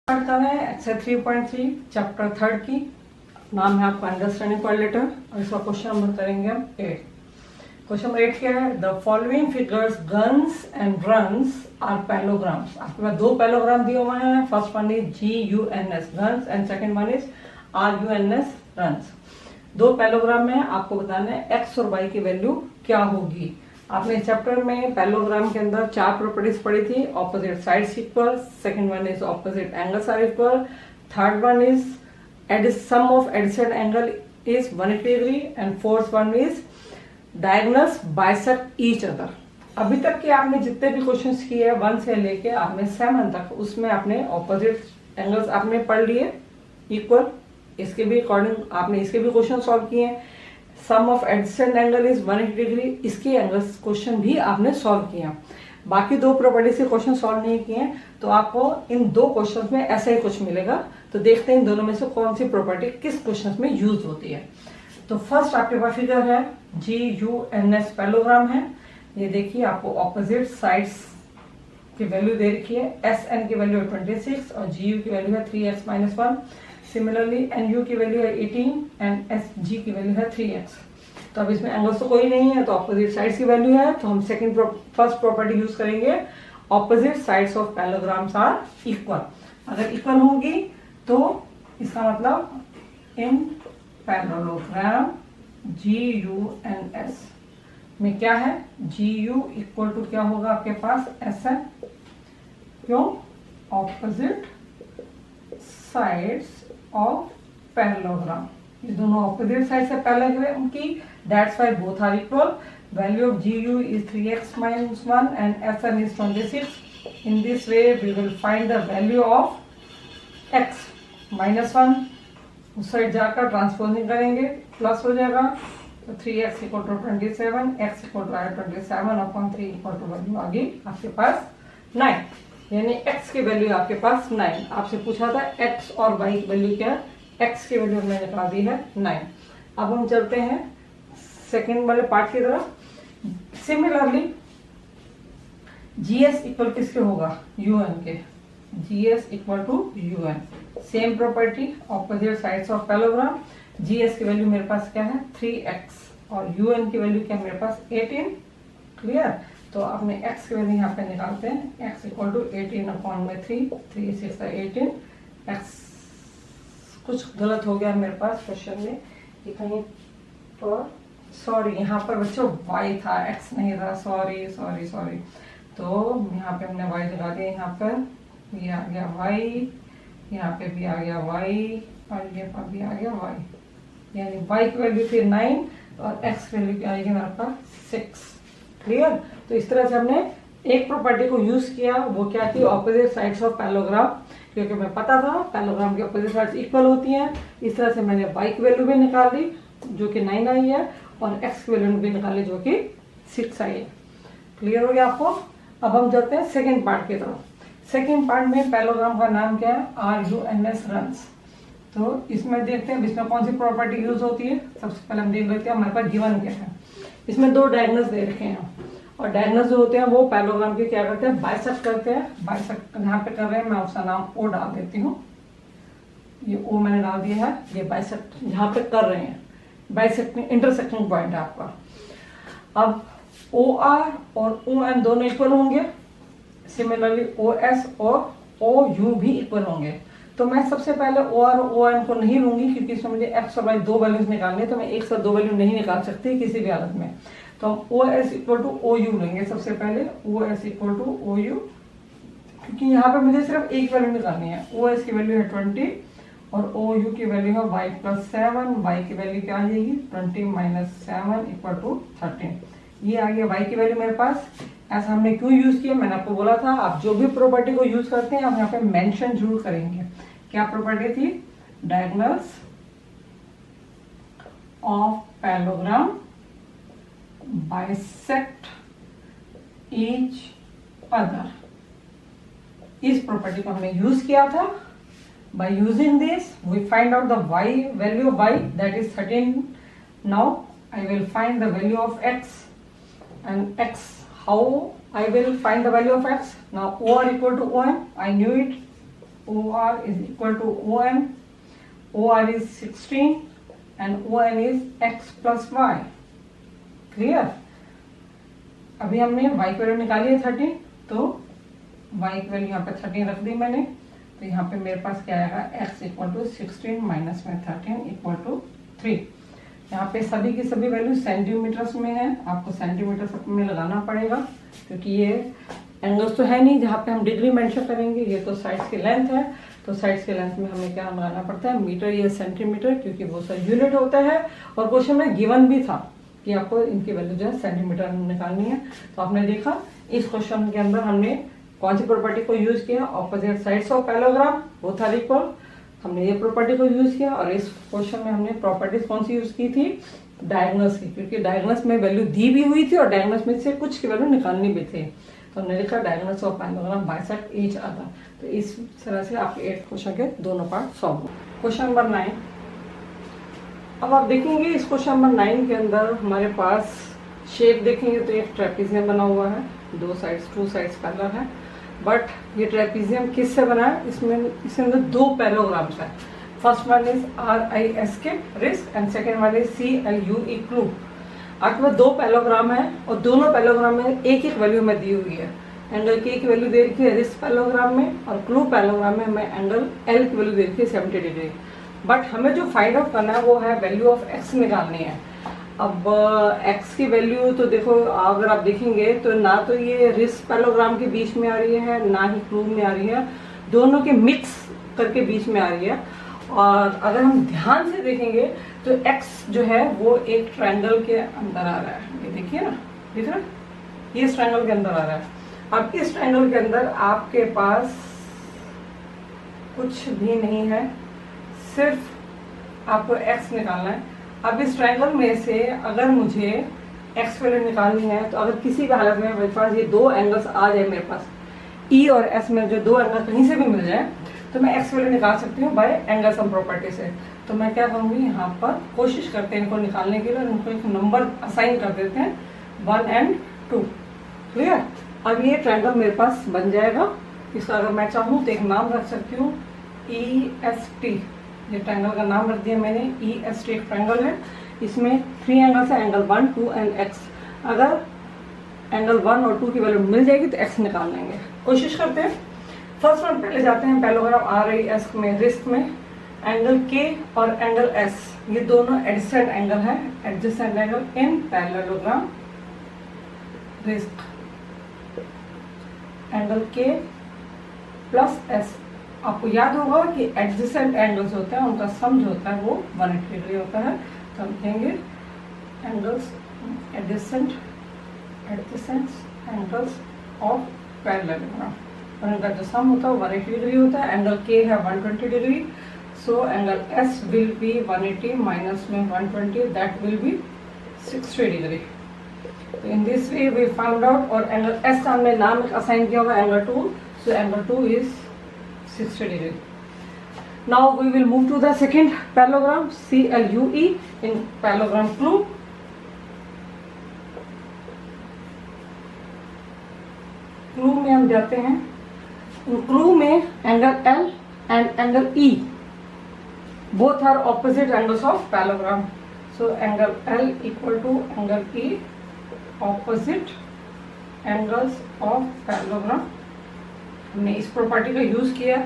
Start कर रहे हैं एक्सरसाइज 3.3 चैप्टर 3 की। नाम है आपका अंडरस्टैंडिंग क्वाड्रिलेटरल और इसका क्वेश्चन नंबर करेंगे हम 8। क्वेश्चन नंबर 8 क्या है? The following figures guns and runs are parallelograms. आपके पास दो पैलोग्राम दिए हुए हैं। First one is GUNS guns and second one is RUNS runs. दो पैलोग्राम में आपको बताना है x और y की वैल्यू क्या होगी। आपने इस चैप्टर में पैलोग्राम के अंदर चार प्रॉपर्टीज पढ़ी थी। Opposite sides equal, second one is opposite angles are equal, third one is sum of addition angle is 180 degree and fourth one is diagonals bisect each other. अभी तक के आपने जितने भी क्वेश्चंस किए 1 से लेके आपने 7 तक, उसमें आपने ऑपोजिट एंगल्स आपने पढ़ लिए इक्वल। इसके भी अकॉर्डिंग आपने इसके भी क्वेश्चन सॉल्व किए। Sum of adjacent angle is 180 degree, इसके एंगल्स क्वेश्चन भी आपने सॉल्व किया। बाकी दो प्रॉपर्टी से क्वेश्चन सॉल्व नहीं किए तो आपको इन दो क्वेश्चंस में ऐसा ही कुछ मिलेगा। तो देखते हैं इन दोनों में से कौन सी प्रॉपर्टी किस क्वेश्चन में यूज होती है। तो फर्स्ट आपके पास फिगर है GUNS पैलोग्राम है। ये देखिए आपको ऑपोजिट साइड्स की वैल्यू दे रखी है। SN की वैल्यू है 26 और GU की वैल्यू है 3x-1। सिमिलरली NU की वैल्यू है 18 एंड SG की वैल्यू है 3x। तो अब इसमें एंगल्स तो कोई नहीं है तो ऑपोजिट साइड्स की वैल्यू है। तो हम फर्स्ट प्रॉपर्टी यूज करेंगे, opposite sides of parallelograms are equal. अगर इक्वल होगी तो इसका मतलब इन पैरेललोग्राम GUNS में क्या है, GU इक्वल टू क्या होगा आपके पास SN। क्यों? ऑपोजिट साइड्स ऑफ पैरेललोग्राम, ये दोनों ऑपोजिट साइड से पैरेलल की, that's why both are equal. Value of GU is 3x-1 and SN is 26. In this way we will find the value of x -1। उस side जाकर transposing करेंगे, plus हो जाएगा तो 3x equal to 27, x equal to 27 upon 3 equal to value आ गई आपके पास 9, यानी x की वैल्यू आपके पास 9। आपसे पूछा था x और y की वैल्यू क्या है, x की वैल्यू हमने निकाल दी है 9। अब हम चलते हैं सेकेंड वाले पार्ट की तरफ। सिमिलरली GS इक्वल किसके होगा, UN के। GS equal to UN, same property, opposite sides of parallelogram. GS की वैल्यू मेरे पास क्या है 3x और UN की वैल्यू क्या है मेरे पास 18। क्लियर? तो आपने x की वैल्यू यहाँ पे निकालते हैं, x इक्वल टू 18 अपॉन में 3, 3 6 18। x कुछ गलत हो गया मेरे पास क्वेश्चन में, ये कहीं पर, सॉरी यहाँ पर बच्चों y था, x नहीं था, सॉरी सॉरी सॉरी। तो यहाँ पे हमने y लगा दिया, यहाँ पर ये आ गया y, यहाँ पे भी आ गया y और ये पर भी आ गया y, यानी y की वैल्यू थी 9 और x की वैल्यू क्या आएगी मेरे पास 6। क्लियर? तो इस तरह से हमने एक प्रॉपर्टी को यूज किया, वो क्या थी, ऑपोजिट साइड्स ऑफ पैलोग्राम, क्योंकि मैं पता था पैलोग्राम की ऑपोजिट साइड्स इक्वल होती हैं। इस तरह से मैंने y की वैल्यू भी निकाल ली जो कि 9 आई है और x की वैल्यू भी निकाली जो कि 6 आई है। क्लियर हो गया आपको? अब हम चलते हैं सेकेंड पार्ट की तरफ। सेकेंड पार्ट में पैलोग्राम का नाम क्या है, RUNS रन्स। तो इसमें देखते हैं इसमें कौन सी प्रॉपर्टी यूज होती है। सबसे पहले हम देख लेते हैं हमारे पास गिवन क्या है। इसमें दो डायगोनल्स दे रखे हैं और डायगोनल्स जो होते हैं वो पैलोग्राम के क्या करते हैं, बाइसेक्ट करते हैं। बाइसेक्ट यहाँ पे कर रहे हैं, मैं उसका नाम O डाल देती हूँ। ये O मैंने डाल दिया है, ये बाइसेक्ट यहाँ पे कर रहे हैं, बाइसेक्टिंग इंटरसेक्टिंग पॉइंट है आपका। अब OR और ON दोनों इक्वल होंगे। सिमिलरली OS और OU भी इक्वल होंगे। तो मैं सबसे पहले OR और ON को नहीं लूंगी क्योंकि इसमें मुझे x और y दो वैल्यूज निकालने, तो मैं एक साथ दो वैल्यू नहीं निकाल सकती किसी भी हालत में। तो हम OS इक्वल टू OU लेंगे सबसे पहले, OS इक्वल टू OU, क्योंकि यहाँ पे मुझे सिर्फ एक वैल्यू निकालनी है। OS की वैल्यू है 20 और OU की वैल्यू है y + 7। y की वैल्यू क्या आ जाएगी 20 - 7 इक्वल टू 13। ये आ गया y की वैल्यू मेरे पास। ऐसा हमने क्यों यूज किया, मैंने आपको बोला था आप जो भी प्रॉपर्टी को यूज करते हैं आप यहाँ पे मेंशन जरूर करेंगे। क्या प्रॉपर्टी थी, diagonals of parallelogram bisect each other. इस प्रॉपर्टी को हमने यूज किया था। By using this we find out the y value of y, that is 13। Now I will find the value of x and x. How I will find the value of x? Now OR equal to OM, I knew it. OR is equal to ON. OR is 16 and ON is x plus y. Clear? अभी हमने y की value निकाली है 13, तो y की value यहाँ पे 13 रख दी मैंने, तो यहाँ पे मेरे पास क्या आएगा, x इक्वल टू 16 माइनस में 13 इक्वल टू 3। यहाँ पे सभी की सभी वैल्यू सेंटीमीटर्स में है, आपको सेंटीमीटर में लगाना पड़ेगा क्योंकि ये एंगल्स तो है नहीं जहाँ पे हम डिग्री मेंशन करेंगे, ये तो साइड्स की लेंथ है, तो साइड्स के लेंथ में हमें क्या लगाना पड़ता है, मीटर या सेंटीमीटर, क्योंकि वो सब यूनिट होता है। और क्वेश्चन में गिवन भी था कि आपको इनकी वैल्यू जो है सेंटीमीटर में निकालनी है। तो आपने देखा इस क्वेश्चन के अंदर हमने कौन सी प्रॉपर्टी को यूज किया, opposite sides of parallelogram both are equal, हमने ये प्रॉपर्टी को यूज किया। और इस क्वेश्चन में हमने प्रॉपर्टीज कौन सी यूज की थी, डायगोनल्स की, क्योंकि डायगोनल्स में वैल्यू दी भी हुई थी और डायगोनल्स में से कुछ की वैल्यू निकालनी भी थी। तो हमने लिखा diagonals of parallelogram bisect each other. तो इस तरह से आपके 8 क्वेश्चन के दोनों पार्ट सॉल्व हो। क्वेश्चन नंबर 9, अब आप देखेंगे इस क्वेश्चन नंबर 9 के अंदर हमारे पास शेप देखेंगे तो एक ट्रेपीजियम बना हुआ है, टू साइड्स पैरेलल है, बट ये ट्रेपीजियम किससे बना है, इसके अंदर 2 पैरेललोग्राम्स है। First one is RISK risk and second one is CLUE clue. आपके पास 2 पैरेललोग्राम है और दोनों पैरेललोग्राम में एक एक वैल्यू में दी हुई है। एंगल K की वैल्यू दे रखी है रिस्क पैरेललोग्राम में और क्लू पैरेललोग्राम में हमें एंगल L की वैल्यू दे रखी है 70 डिग्री। बट हमें जो फाइंड आउट करना है वो है वैल्यू ऑफ x निकालनी है। अब x की वैल्यू तो देखो, अगर आप देखेंगे तो ना तो ये रिस्क पैरेललोग्राम के बीच में आ रही है ना ही क्लू में आ रही है, दोनों के मिक्स करके बीच में आ रही है। और अगर हम ध्यान से देखेंगे तो x जो है वो एक ट्रायंगल के अंदर आ रहा है, ये देखिए ना, दिख रहा है, ये इस ट्रायंगल के अंदर आ रहा है। अब इस ट्रायंगल के अंदर आपके पास कुछ भी नहीं है, सिर्फ आपको x निकालना है। अब इस ट्रायंगल में से अगर मुझे x वैल्यू निकालनी है तो अगर किसी भी हालत में मेरे पास ये 2 एंगल्स आ जाए, मेरे पास E और S में जो 2 एंगल कहीं से भी मिल जाए, तो मैं x वैल्यू निकाल सकती हूँ बाय एंगल सम प्रॉपर्टी से। तो मैं क्या करूँगी, यहाँ पर कोशिश करते हैं इनको निकालने के लिए, इनको एक नंबर असाइन कर देते हैं 1 and 2। क्लियर? अब ये ट्रायंगल मेरे पास बन जाएगा। इसका अगर मैं चाहूँ तो एक नाम रख सकती हूँ EST, ये ट्रायंगल का नाम रख दिया मैंने, EST एक ट्रायंगल है, इसमें 3 एंगल्स है, एंगल 1, 2 एंड x। अगर एंगल 1 और 2 की वैल्यू मिल जाएगी तो x निकाल लेंगे। कोशिश करते हैं। फर्स्ट वन पहले जाते हैं पैरेललोग्राम RIS में, रिस्क में एंगल K और एंगल S, ये दोनों एडजेसेंट एंगल है, adjacent angle in parallelogram risk. Angle K plus S, आपको याद होगा कि एडजेसेंट एंगल्स होते हैं, उनका सम जो होता है वो 180 डिग्री होता है। तो हम कहेंगे angles adjacent angles of parallelogram, और इनका जो सम होता है 180 डिग्री होता है। एंगल K है 120 degree, so angle S will be 180 minus में 120, दैट विल बी 60 डिग्री। तो in this way we found out, और एंगल S का हमने नाम असाइन किया हुआ angle 2, so angle 2 is 60 degree. Now we will move to the second parallelogram CLUE in parallelogram clue. Clue में हम जाते हैं, क्लू में angle L and angle E both are opposite angles of parallelogram. So angle L equal to angle E, opposite angles of parallelogram. हमने इस property का use किया,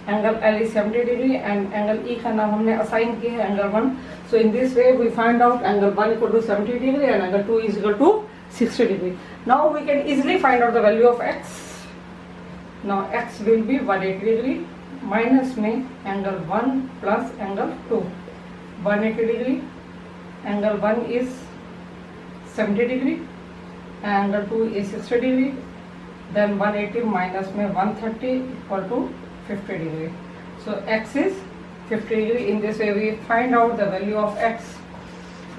angle L is 70 degree and angle E का नाम हमने assign किया है angle 1। So in this way we find out angle 1 equal to 70 degree and angle 2 is equal to 60 degree. Now we can easily find out the value of x। Now x will be 180 degree minus में angle 1 plus angle 2, 180 degree, angle 1 is 70 degree, angle 2 is 60 degree, then 180 minus में 130 equal to 50 degree. So x is 50 degree. In this way we find out the value of x.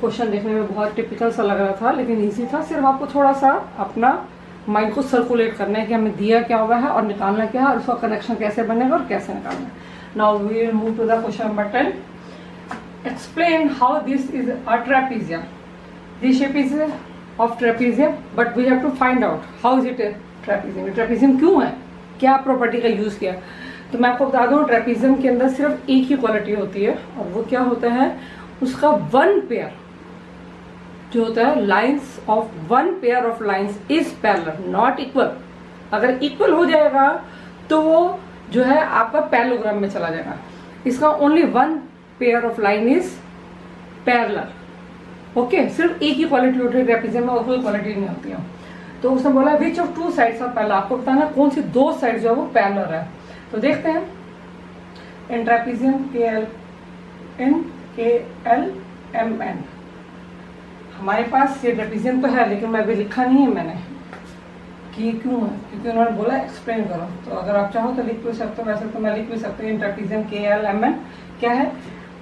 Question देखने में बहुत typical सा लग रहा था लेकिन easy था, सिर्फ आपको थोड़ा सा अपना माइंड को सर्कुलेट करना है कि हमें दिया क्या हुआ है और निकालना क्या है और उसका कनेक्शन कैसे बनेगा और कैसे निकालना है। Now we will move to the question number 10. Explain how this is a trapezium. This shape is of trapezium, but we have to find out how is it a trapezium. Trapezium क्यों है, क्या property का use किया। तो मैं आपको बता दूं ट्रेपीजियम के अंदर सिर्फ एक ही क्वालिटी होती है, और वो क्या होता है, उसका वन पेयर जो होता है, lines of one pair of lines is parallel not equal. अगर इक्वल हो जाएगा तो वो जो है आपका पैरेललोग्राम में चला जाएगा। इसका only one pair of line is parallel. Okay, सिर्फ एक ही क्वालिटी होती है ट्रेपीजियम में और कोई क्वालिटी नहीं होती है। तो उसने बोला which of two sides of parallel, आपको बताना कौन सी दो साइड जो है वो पैरेलल है। तो देखते हैं इन ट्रेपीजियम KLMN, हमारे पास ये ट्रेपीजियम तो है लेकिन मैं अभी लिखा नहीं है मैंने कि ये क्यों है, क्योंकि उन्होंने बोला एक्सप्लेन करो। तो अगर आप चाहो तो लिख भी सकते हो, वैसे तो मैं लिख भी सकती हूँ। इन ट्रेपीजियम KLMN क्या है,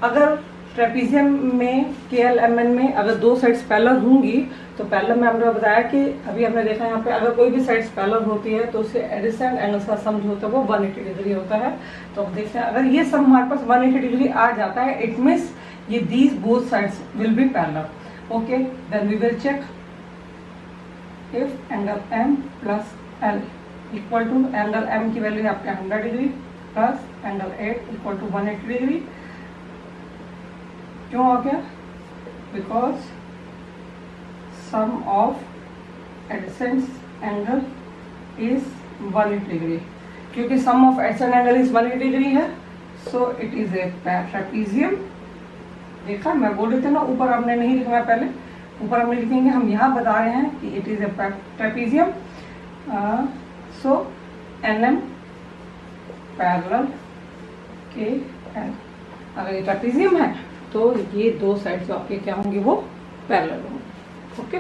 अगर ट्रेपीजियम में KLMN में अगर दो साइड्स पैरेलल होंगी तो पैरेलल में हमने बताया कि अभी हमने देखा यहाँ पे अगर कोई भी साइड्स पैरेलल होती है तो उससे एडिसेंट एंगल्स का सम जो होता है वो 180 डिग्री होता है। तो अब देखते हैं अगर ये सम हमारे पास 180 डिग्री आ जाता है, इट मीन्स ये these both sides will be parallel. Okay, then we will check if angle M plus L equal to angle M की वैल्यू है आपके 100 degree plus angle A equal to 180 degree. क्यों हो गया, because sum of adjacent angle is 180 degree, क्योंकि sum of adjacent angle is 180 degree है, so it is a trapezium. देखा मैं बोल रही थी ना, ऊपर हमने नहीं लिखना, पहले ऊपर हमने लिखेंगे, हम यहाँ बता रहे हैं कि it is a trapezium. So NM parallel KL, अगर ये ट्रेपीजियम है तो ये दो साइड जो आपके क्या होंगे वो पैरेलल होंगे। ओके।